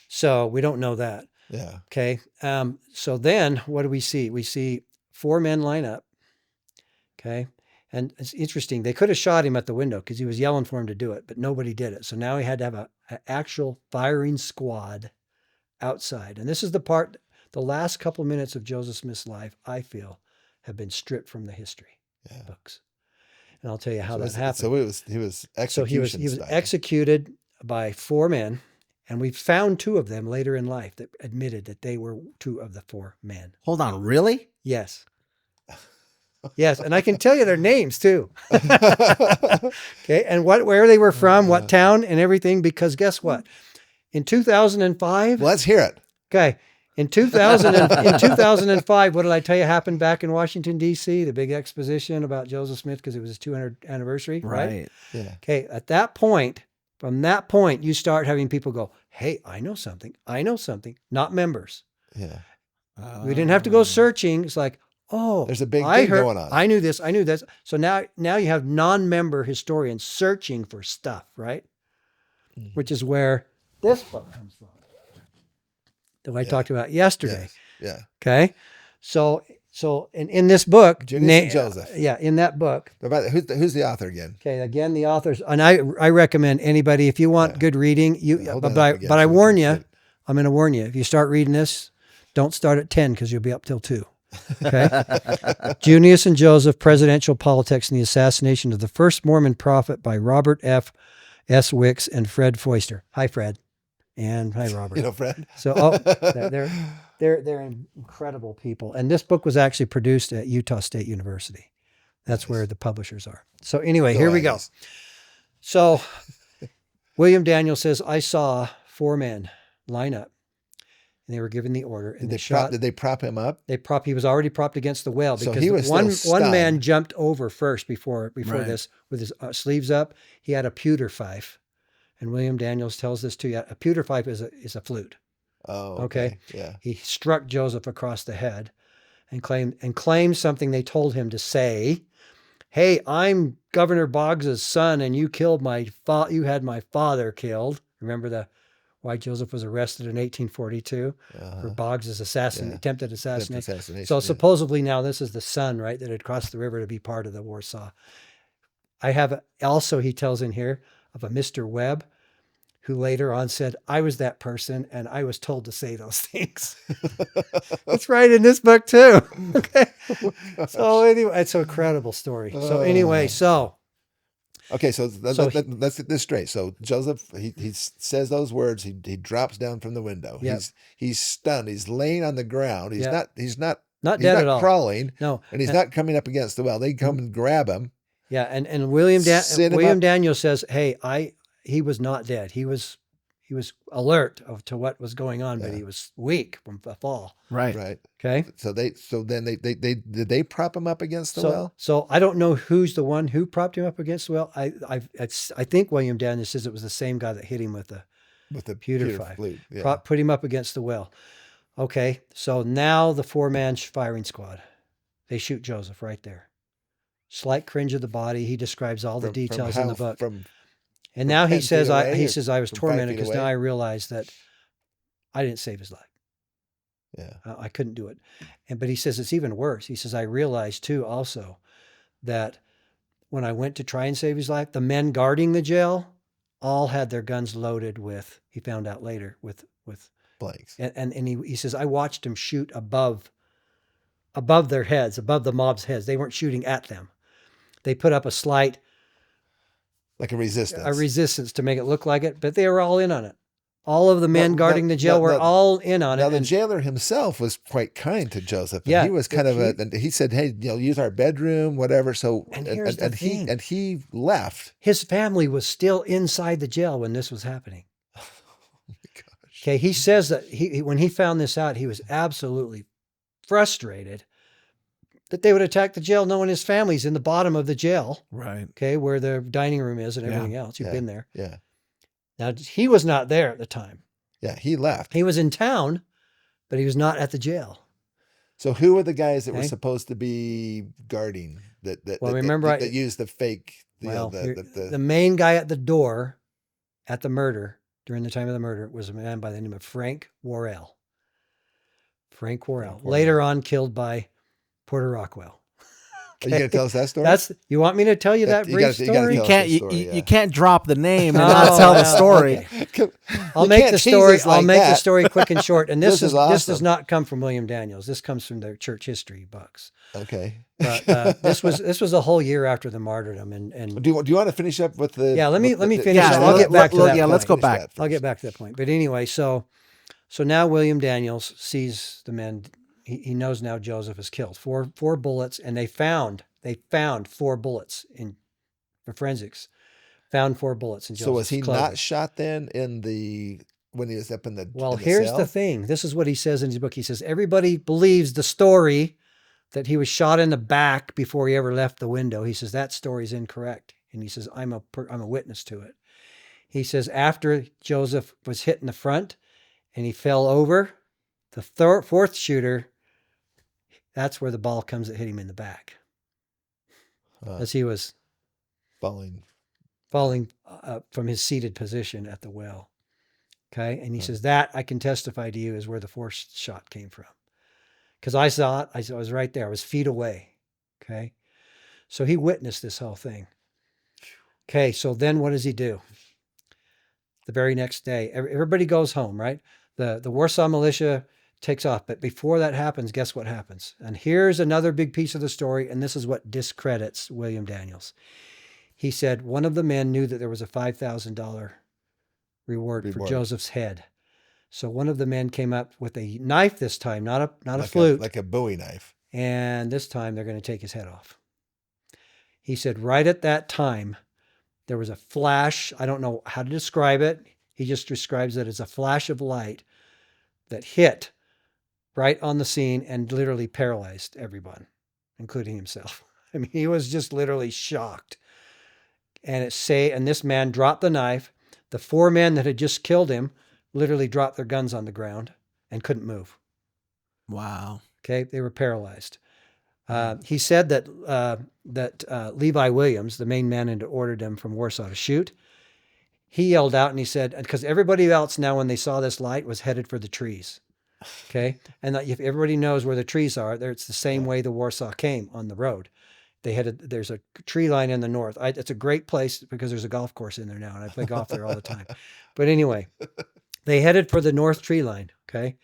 So we don't know that. Yeah. Okay. So then what do we see? We see 4 men line up. Okay. And it's interesting. They could have shot him at the window because he was yelling for him to do it, but nobody did it. So now he had to have an actual firing squad outside. And this is the part, the last couple of minutes of Joseph Smith's life, I feel, have been stripped from the history books. And I'll tell you how that happened. So he was execution So he was style. executed by 4 men, and we found 2 of them later in life that admitted that they were 2 of the 4 men. Hold on, really? Yes. Yes, and I can tell you their names too. Okay, and where they were from, what town, and everything. Because guess what? In 2005. Well, let's hear it. Okay, in 2005, what did I tell you happened back in Washington D.C. The big exposition about Joseph Smith because it was his 200th anniversary, right? Yeah. Okay, at that point, from that point, you start having people go, "Hey, I know something. I know something." Not members. Yeah. We didn't have to go searching. It's like, oh, There's a big I thing heard, going on. I knew this. I knew this. So now you have non-member historians searching for stuff, right? Which is where this book comes from that I talked about yesterday. Yeah. Okay, so in this book, Junius and Joseph. Yeah, in that book. Who's the author again? Okay, again, the authors, and I recommend anybody if you want good reading. Hold on But again, I so we warn can you, sit. I'm going to warn you. If you start reading this, don't start at 10 because you'll be up till 2. Okay. Junius and Joseph, Presidential Politics and the Assassination of the First Mormon Prophet by Robert F. S. Wicks and Fred Foister. Hi, Fred. And hi, Robert. You know, Fred. So, they're incredible people. And this book was actually produced at Utah State University. That's Nice. where the publishers are. So anyway, Go here we go. Aggies. So William Daniel says, I saw 4 men line up, and they were given the order, and Did they prop him up? He was already propped against the well So because he was one still man stunned. jumped over first before Right. this with his sleeves up. He had a pewter fife, and William Daniels tells this to you. A pewter fife is a flute. Oh, Okay. Yeah. He struck Joseph across the head, and claimed something they told him to say. Hey, I'm Governor Boggs's son, and you killed you had my father killed. Remember why Joseph was arrested in 1842 for Boggs's attempted assassination. So supposedly now this is the son, right, that had crossed the river to be part of the Warsaw. I have also, he tells in here, of a Mr. Webb, who later on said, I was that person and I was told to say those things. That's right in this book too. Okay. So anyway, it's a credible story. So anyway, Okay, so let's get this straight. So Joseph, he says those words. He drops down from the window. Yep. He's stunned. He's laying on the ground. He's Yep. not dead at all. crawling. No, and he's not coming up against the well. They come and grab him. Yeah, and William Sit him up. Daniel says, "Hey, he was not dead. He was alert to what was going on, but he was weak from the fall." Right. Okay. So then did they prop him up against the well? So I don't know who's the one who propped him up against the well. I think William Daniel says it was the same guy that hit him with the pewter fife. Flute. Yeah. Put him up against the well. Okay. So now the 4-man firing squad, they shoot Joseph right there. Slight cringe of the body. He describes all the details in the book. And now he 10 says, feet away he or says, I was from 5 tormented feet because now away? I realized that I didn't save his life. Yeah. I couldn't do it. But he says, it's even worse. He says, I realized too also that when I went to try and save his life, the men guarding the jail all had their guns loaded with, he found out later, with Blanks. and he says, I watched them shoot above their heads, above the mob's heads. They weren't shooting at them. They put up a slight, Like a resistance. to make it look like it, but they were all in on it. All of the men guarding the jail were all in on it. Now the jailer himself was quite kind to Joseph. Yeah, He was kind of he said, hey, use our bedroom, whatever. So here's the thing. He left. His family was still inside the jail when this was happening. Oh my gosh. Okay, he says that when he found this out, he was absolutely frustrated that they would attack the jail knowing his family's in the bottom of the jail. Right. Okay, where the dining room is and everything else. You've been there. Yeah. Now, he was not there at the time. Yeah, he left. He was in town, but he was not at the jail. So who were the guys that were supposed to be guarding that used the fake? The main guy at the door at the murder, during the time of the murder, was a man by the name of Frank Worrell. Frank Worrell. Later on killed by Porter Rockwell. Are you going to tell us that story? You want me to tell you that brief story? You can't drop the name and not tell the story. Okay. I'll make the story quick and short. And this does not come from William Daniels. This comes from the church history books. Okay. But this was a whole year after the martyrdom. And do you want to finish up with the? Yeah, let me finish. Yeah, I'll get back to that. Yeah, let's go back. I'll get back to that point. But anyway, so now William Daniels sees the men. He knows now Joseph is killed. Four bullets, and they found 4 bullets in for forensics. Found 4 bullets in Joseph's So was he clothing. not shot then when he was up in the Well, in the here's cell? the thing. This is what he says in his book. He says everybody believes the story that he was shot in the back before he ever left the window. He says that story is incorrect, and he says I'm a witness to it. He says after Joseph was hit in the front and he fell over, the 4th shooter. That's where the ball comes that hit him in the back. As he was falling from his seated position at the well. Okay. And he says that I can testify to you is where the 4th shot came from. Because I saw it. I was right there. I was feet away. Okay. So he witnessed this whole thing. Okay. So then what does he do? The very next day, everybody goes home, right? The Warsaw militia takes off. But before that happens, guess what happens? And here's another big piece of the story, and this is what discredits William Daniels. He said one of the men knew that there was a $5,000 reward for Reward. Joseph's head. So one of the men came up with a knife this time, not a Like flute, like a Bowie knife. and this time they're going to take his head off. He said right at that time, there was a flash. I don't know how to describe it. He just describes it as a flash of light that hit right on the scene and literally paralyzed everyone, including himself. I mean, he was just literally shocked. And this man dropped the knife. The 4 men that had just killed him literally dropped their guns on the ground and couldn't move. Wow. Okay, they were paralyzed. He said that Levi Williams, the main man who ordered him from Warsaw to shoot, he yelled out and he said, because everybody else now when they saw this light was headed for the trees. Okay, and if everybody knows where the trees are, it's the same way the Warsaw came on the road. There's a tree line in the north. It's a great place because there's a golf course in there now, and I play golf there all the time. But anyway, they headed for the north tree line. Okay,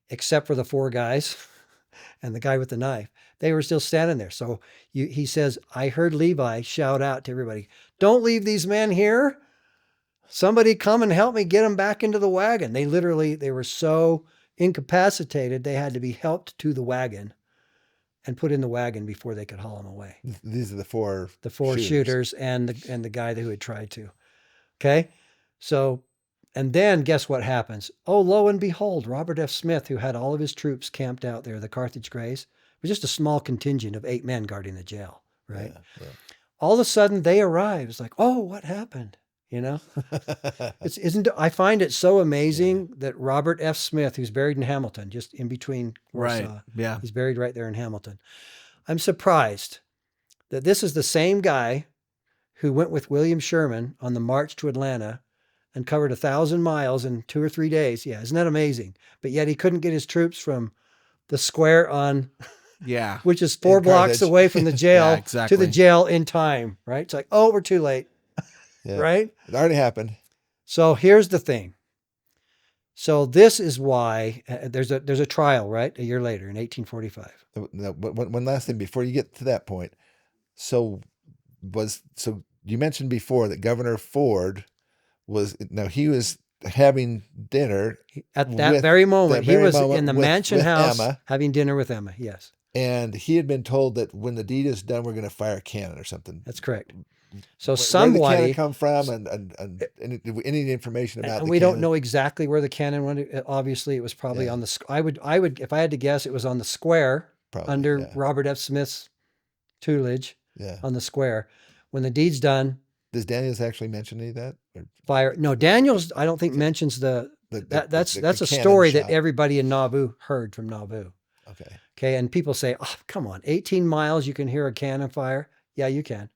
except for the 4 guys and the guy with the knife. They were still standing there. So he says, I heard Levi shout out to everybody, "Don't leave these men here. Somebody come and help me get them back into the wagon." They were so incapacitated, they had to be helped to the wagon and put in the wagon before they could haul them away. These are the 4 shooters and the guy who had tried to. Okay. So, and then guess what happens? Oh, lo and behold, Robert F. Smith, who had all of his troops camped out there, the Carthage Greys, it was just a small contingent of 8 men guarding the jail, right? Yeah. All of a sudden they arrive. It's like, oh, what happened? You know, I find it so amazing that Robert F. Smith, who's buried in Hamilton, just in between Warsaw, Right. Yeah. he's buried right there in Hamilton. I'm surprised that this is the same guy who went with William Sherman on the march to Atlanta and covered 1,000 miles in 2 or 3 days. Yeah, isn't that amazing? But yet he couldn't get his troops from the square on, Yeah. which is 4 blocks Carthage. away from the jail, Yeah, exactly. to the jail in time, right? It's like, oh, we're too late, Yeah. right? It already happened. So here's the thing. So this is why there's a trial, right? A year later in 1845. Now, one last thing before you get to that point. So you mentioned before that Governor Ford he was having dinner At that with- very moment, that he very was moment in the with- mansion with house Emma. having dinner with Emma. Yes, and he had been told that when the deed is done, we're going to fire a cannon or something. that's correct. So Where did the somebody, cannon come from, and any information about and the we don't cannon? know exactly where the cannon went. Obviously, it was probably Yeah. on the. I would, if I had to guess, it was on the square Probably, under yeah. Robert F. Smith's tutelage Yeah. on the square. When the deed's done, Does Daniels actually mention any of that? Or fire. No, Daniels, I don't think mentions that's the a cannon story that shot? everybody in Nauvoo heard from Nauvoo. Okay. Okay, and people say, "Oh, come on, 18 miles, you can hear a cannon fire." Yeah, you can.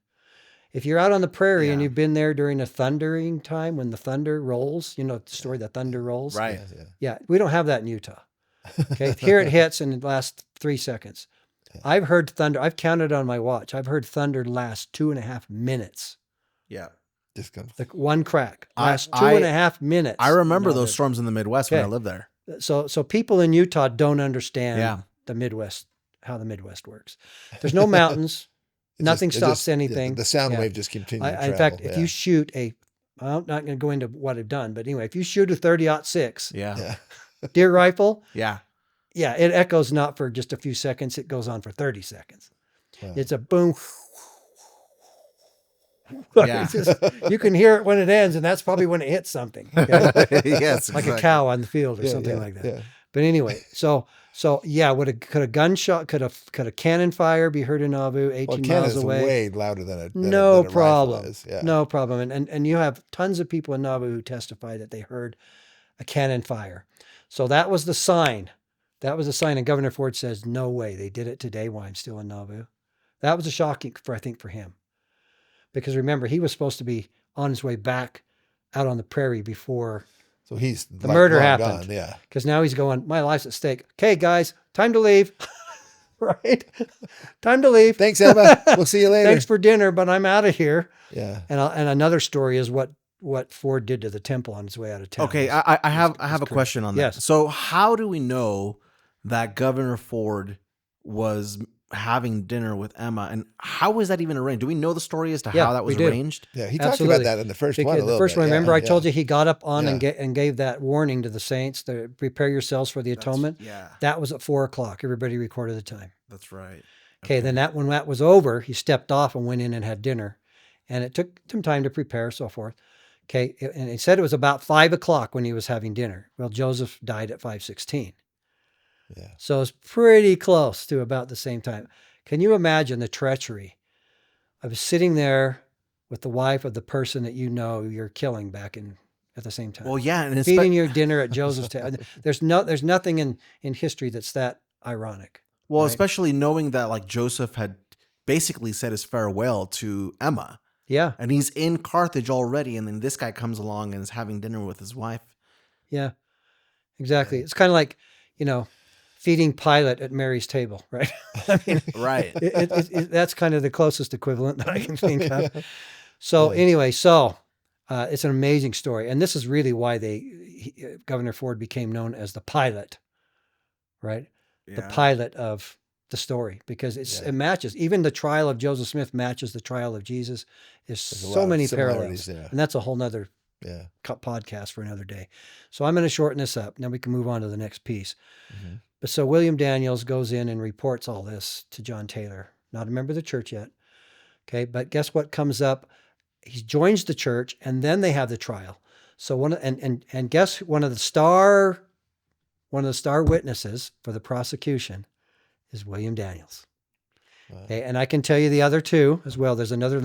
If you're out on the prairie and Yeah. you've been there during a thundering time when the thunder rolls, you know the story, the thunder rolls. Right. Yeah. Yeah, we don't have that in Utah. Okay, here it hits in the last 3 seconds. Yeah. I've heard thunder. I've counted on my watch. I've heard thunder last 2.5 minutes. Yeah. Just comes. Like one crack I- last 2.5 minutes. I remember No, those storms in the Midwest when I Okay. lived there. So people in Utah don't understand Yeah. the Midwest, how the Midwest works. There's no mountains. Nothing stops anything. The sound Yeah. wave just continues. to In travel. fact, if Yeah. you shoot I'm not going to go into what I've done, but anyway, if you shoot a 30-06 Yeah. Yeah. deer rifle, Yeah. yeah, it echoes not for just a few seconds. It goes on for 30 seconds. Wow. It's a boom. Yeah. It's just, you can hear it when it ends, and that's probably when it hits something. Okay? Yes. Like exactly. a cow on the field or Yeah, something yeah, like that. yeah. But anyway, so yeah, could a gunshot, could a cannon fire be heard in Nauvoo 18 Well, cannon miles is away? way louder than a No than a rifle problem. is. Yeah. No problem. And you have tons of people in Nauvoo who testify that they heard a cannon fire. So that was the sign. That was the sign. And Governor Ford says, no way. They did it today while I'm still in Nauvoo. That was a shocking I think for him. Because remember, he was supposed to be on his way back out on the prairie before, So he's The murder long happened. Gone. Yeah. because now he's going, my life's at stake. Okay, guys, time to leave. Right? Time to leave. Thanks, Emma. We'll see you later. Thanks for dinner, but I'm out of here. Yeah. And another story is what Ford did to the temple on his way out of town. Okay, It's- I have a correct. question on that. Yes. So how do we know that Governor Ford was having dinner with Emma, and how was that even arranged? Do we know the story as to Yeah, how that was we do. arranged? Yeah, he talked Absolutely. about that in the first one a Because the little first bit. one, remember, Yeah, I told yeah. you he got up on Yeah. and gave that warning to the saints to prepare yourselves for the atonement. Yeah, That was at 4:00. Everybody recorded the time. that's right. Okay, then when that was over, he stepped off and went in and had dinner, and it took some time to prepare, so forth. Okay, and he said it was about 5:00 when he was having dinner. Well, Joseph died at 5:16, Yeah. so it's pretty close to about the same time. Can you imagine the treachery of sitting there with the wife of the person that you know you're killing back in at the same time? Well, yeah, and Feeding your dinner at Joseph's table. There's nothing in history that's that ironic. well, right? especially knowing that like Joseph had basically said his farewell to Emma, Yeah, and he's in Carthage already, and then this guy comes along and is having dinner with his wife. yeah, exactly. It's kind of like, feeding Pilate at Mary's table, right? I mean, Right. that's kind of the closest equivalent that I can think of. So anyway, it's an amazing story, and this is really why Governor Ford became known as the Pilate, right? The Pilate of the story, because it matches. Even the trial of Joseph Smith matches the trial of Jesus. There's a so lot of many similarities, parallels, yeah. and that's a whole nother Yeah. podcast for another day. So I'm going to shorten this up. Now we can move on to the next piece. Mhm. But so William Daniels goes in and reports all this to John Taylor, not a member of the church yet. Okay, but guess what comes up? He joins the church, and then they have the trial. So and guess one of the star witnesses for the prosecution is William Daniels. Wow. Okay, and I can tell you the other two as well. There's another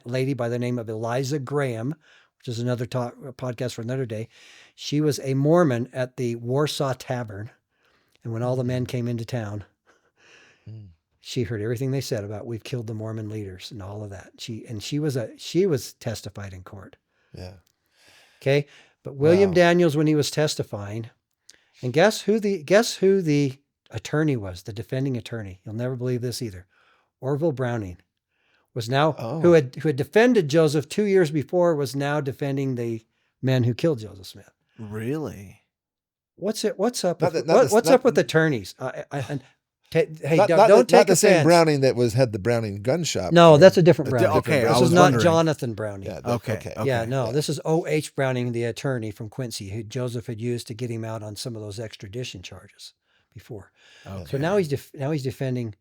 lady by the name of Eliza Graham, which is another podcast for another day. She was a Mormon at the Warsaw Tavern, and when all the men came into town, she heard everything they said about we've killed the Mormon leaders and all of that. She was testified in court. Yeah. Okay, but William Wow. Daniels, when he was testifying, and guess who the attorney was, the defending attorney. You'll never believe this either. Orville Browning was now who had defended Joseph 2 years before, was now defending the men who killed Joseph Smith. Really? What's up? What's up Not- with attorneys? Hey, Not don't take not the same offense. Browning that had the Browning gun shop. No, that's a different Browning. Okay, this I is was not wondering. Jonathan Browning. Yeah. Okay. Yeah, no, this is O.H. Browning, the attorney from Quincy, who Joseph had used to get him out on some of those extradition charges before. Okay. So now he's defending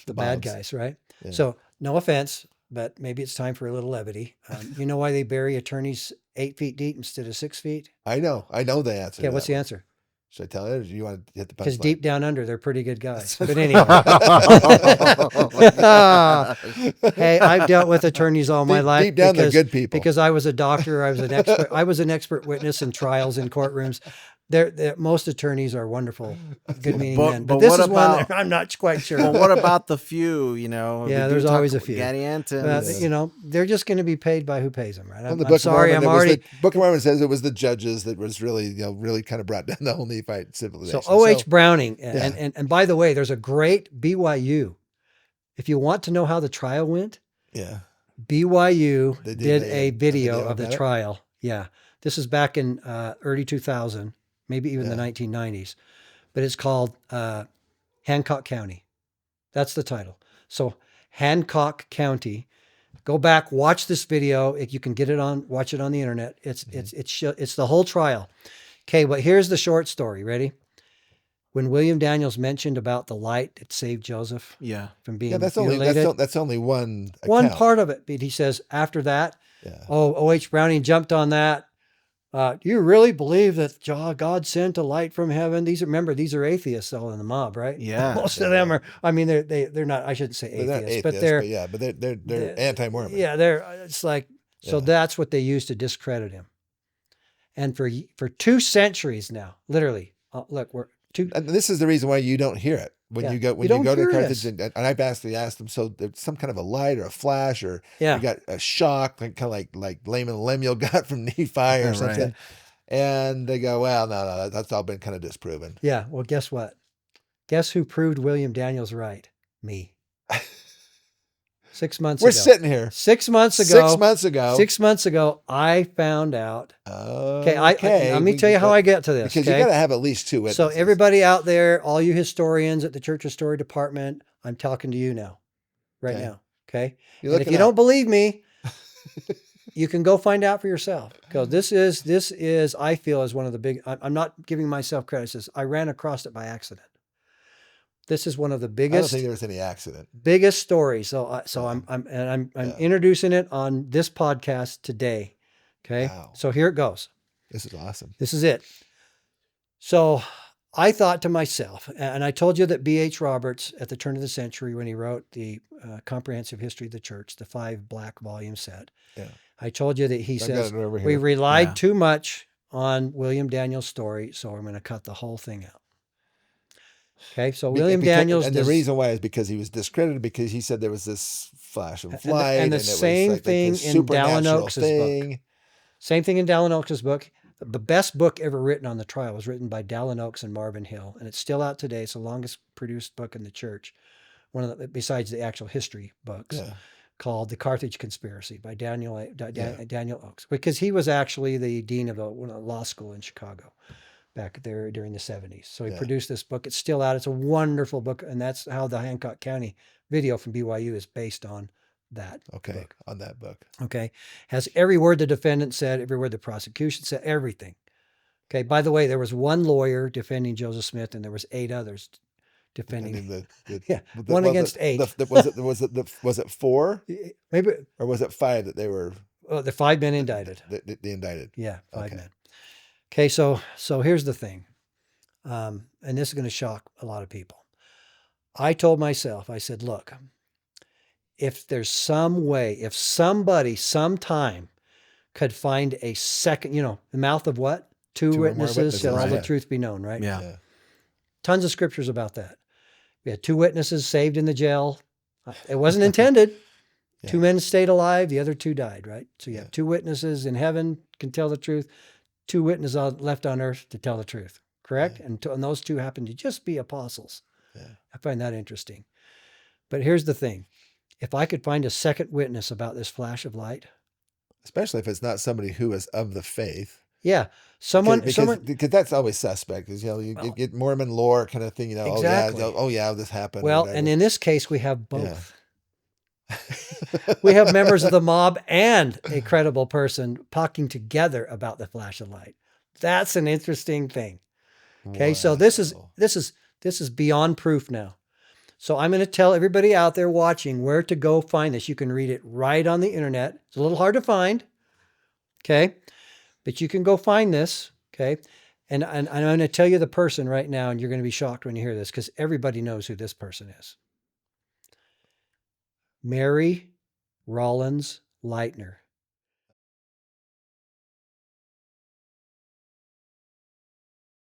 the bad Bombs. guys, right? Yeah. So no offense, but maybe it's time for a little levity. You know why they bury attorneys 8 feet deep instead of 6 feet? I know the answer. Okay, to what's that the one. answer? Should I tell it, or do you want to hit the Because punchline? deep down under, they're pretty good guys. But anyway. Hey, I've dealt with attorneys all my life. Deep down, they're good people. Because I was a doctor, I was an expert. I was an expert witness in trials in courtrooms. Most attorneys are wonderful, good-meaning men. But this what is one about- that I'm not quite sure. Well, what about the few? Yeah, we there's do talk always a about few. Gaddy Antons. But, they're just going to be paid by who pays them, right? Well, I'm the Book sorry, of I'm Mormon, already. the Book of Mormon says it was the judges that was really, really kind of brought down the whole Nephite civilization. So O.H. Browning, yeah. and by the way, there's a great BYU. If you want to know how the trial went, Yeah. BYU They did did a a video video of the about it? trial. Yeah, this is back in early 2000, maybe even the 1990s, but it's called Hancock County. That's the title. So Hancock County. Go back, watch this video. If you can watch it on the internet. It's the whole trial. Okay, but here's the short story. Ready? When William Daniels mentioned about the light that saved Joseph Yeah. from being Yeah, that's mutilated, that's only one one part of it. But he says after that, Yeah. O.H. Browning jumped on that. Do you really believe that God sent a light from heaven? These are atheists all in the mob, right? Yeah. Most of them are. I mean, they're not. I shouldn't say They're not atheists, atheists, but they're anti-Mormon. yeah, it's like so. Yeah. That's what they use to discredit him. And for 2 centuries now, literally, look, we're two. And this is the reason why you don't hear it when Yeah. you go You don't to hear Carthage. this. And I've asked them. So there's some kind of a light or a flash, or Yeah. you got a shock, like kind of like Laman and Lemuel got from Nephi or Right. something. And they go, well, no, that's all been kind of disproven. Yeah. Well, guess what? Guess who proved William Daniels right? Me. 6 months We're ago. sitting here 6 months ago. 6 months ago. 6 months ago, I found out. Okay, Let me tell you how I get to this. because okay? you got to have at least 2 witnesses. So everybody out there, all you historians at the Church History Department, I'm talking to you now, right Okay. now. Okay. You're And if looking you up. don't believe me, you can go find out for yourself, because this is I feel is one of the big. I'm not giving myself credit. It says I ran across it by accident. This is one of the I don't think biggest there was any accident. stories. So Yeah. I'm Yeah. introducing it on this podcast today. Okay. Wow. So here it goes. This is awesome. This is it. So I thought to myself, and I told you that B.H. Roberts, at the turn of the century, when he wrote the Comprehensive History of the Church, the 5 black volume set, Yeah. I told you that he I got says it over we here. relied Yeah. too much on William Daniel's story, so I'm going to cut the whole thing out. Okay, so William Daniels, and the reason why is because he was discredited, because he said there was this flash of and light, the it same was like thing this in supernatural Dallin Oaks' book. thing. Same thing in Dallin Oaks' book. The best book ever written on the trial was written by Dallin Oaks and Marvin Hill, and it's still out today. It's the longest produced book in the church, one of the, besides the actual history books, Yeah. called The Carthage Conspiracy by Daniel Yeah. Daniel Oaks, because he was actually the dean of a law school in Chicago back there during the 70s. So he Yeah. produced this book. It's still out. It's a wonderful book, and that's how the Hancock County video from BYU is based on that Okay. book. On that book. Okay. Has every word the defendant said, every word the prosecution said, everything. Okay. By the way, there was one lawyer defending Joseph Smith, and there was 8 others defending. Yeah, one against 8. Was it 4 Maybe or was it 5 that they were the 5 men indicted. the indicted? Yeah, 5 Okay. men. Okay, so here's the thing, and this is going to shock a lot of people. I told myself, I said, look, if there's some way, if somebody sometime could find a second, the mouth of what? Two Two or more witnesses, shall all witnesses, the yeah. truth be known, right? Yeah. Yeah. Tons of scriptures about that. We had 2 witnesses saved in the jail. It wasn't intended. Yeah. 2 men stayed alive. The other 2 died, right? So you Yeah. have 2 witnesses in heaven can tell the truth. 2 witnesses left on earth to tell the truth. Correct? Yeah. And those 2 happen to just be apostles. Yeah. I find that interesting. But here's the thing. If I could find a second witness about this flash of light, Especially if it's not somebody who is of the faith. yeah, someone, Because that's always suspect. Because you Well, get Mormon lore kind of thing. Exactly. Oh yeah, this happened. or well, whatever. and in this case, we have both. Yeah. We have members of the mob and a credible person talking together about the flash of light. That's an interesting thing. Okay, so this Wow. is beyond proof now. So I'm going to tell everybody out there watching where to go find this. You can read it right on the internet. It's a little hard to find, okay? But you can go find this, okay? And I'm going to tell you the person right now, and you're going to be shocked when you hear this, because everybody knows who this person is. Mary Rollins Leitner.